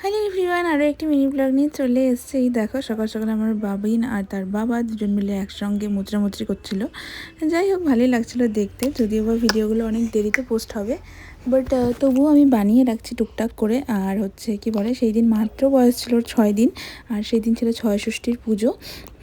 Hello everyone, আরও একটি mini blog নিয়ে চলে এসেছে। এই দেখো সকাল সকাল আমার বাবিন আর তার বাবা দুজন মিলে একসঙ্গে মুচড়ামুচড়ি করছিল। যাই হোক, ভালোই লাগছিল দেখতে, যদিও বা ভিডিওগুলো অনেক দেরিতে পোস্ট হবে, বাট তবুও আমি বানিয়ে রাখছি টুকটাক করে। আর হচ্ছে কি বলে, সেই দিন মাত্র বয়স ছিল 6 দিন, আর সেই দিন ছিল ছয় ষষ্ঠীর পুজো।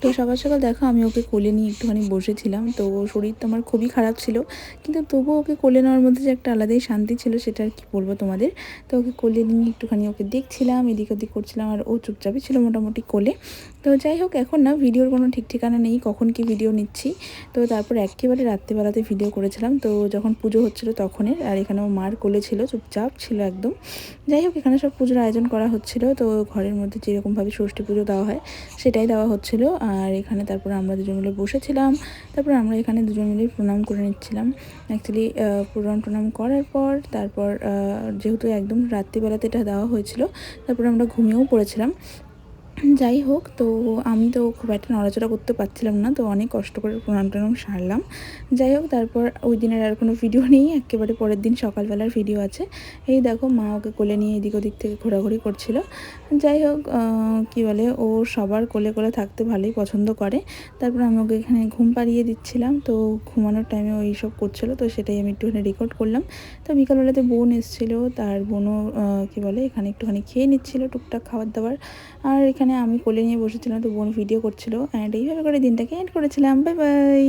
তো সকাল সকাল দেখো আমি ওকে কোলে নিয়ে একটুখানি বসেছিলাম। তো শরীর তো আমার খুবই খারাপ ছিল, কিন্তু তবুও ওকে কোলে নেওয়ার মধ্যে যে একটা আলাদাই শান্তি ছিল, সেটা আর কি বলবো তোমাদের। তো ওকে কোলে নিয়ে একটুখানি ওকে দেখছিলাম, এদিক ওদিক করছিলাম, আর ও চুপচাপই ছিল মোটামুটি কোলে। তো যাই হোক, এখন না ভিডিওর কোনো ঠিক ঠিকানা নেই, কখন কি ভিডিও নিচ্ছি। তো তারপর একেবারে রাত্রিবেলাতে ভিডিও করেছিলাম, তো যখন পুজো হচ্ছিলো তখনের। আর এখানে ও মার কোলে ছিল, চুপচাপ ছিল একদম। যাই হোক, এখানে সব পুজোর আয়োজন করা হচ্ছিলো। তো ঘরের মধ্যে যেরকমভাবে ষষ্ঠী পুজো দেওয়া হয় সেটাই দেওয়া হচ্ছিলো। আর এখানে তারপর আমরা দুজন মিলে বসেছিলাম। তারপর আমরা এখানে দুজন মিলে প্রণাম করে নিচ্ছিলাম। অ্যাকচুয়ালি প্রণাম করার পর তারপর যেহেতু একদম রাত্রিবেলাতে এটা দেওয়া হয়েছিল, তারপর আমরা ঘুমিয়েও পড়েছিলাম। যাই হোক, তো আমি তো খুব একটা নড়াচড়া করতে পারছিলাম না, তো অনেক কষ্ট করে প্রণাম টনাম সারলাম। যাই হোক, তারপর ওই দিনের আর কোনো ভিডিও নেই, একেবারে পরের দিন সকালবেলার ভিডিও আছে। এই দেখো মা ওকে কোলে নিয়ে এদিক ওদিক থেকে ঘোরাঘুরি করছিল। যাই হোক, কী বলে, ও সবার কোলে কোলে থাকতে ভালোই পছন্দ করে। তারপর আমি ওকে এখানে ঘুম পাড়িয়ে দিচ্ছিলাম, তো ঘুমানোর টাইমে ও এইসব করছিলো, তো সেটাই আমি একটুখানি রেকর্ড করলাম। তো বিকালবেলাতে বোন এসেছিলো, তার বোনও কী বলে এখানে একটুখানি খেয়ে নিচ্ছিলো টুকটাক খাবার দাবার। আর এখানে আমি কোলে নিয়ে বসেছিলাম, তো বোন ভিডিও করছিল। অ্যান্ড এইভাবে করে দিনটাকে এন্ড করেছিলাম। Bye bye.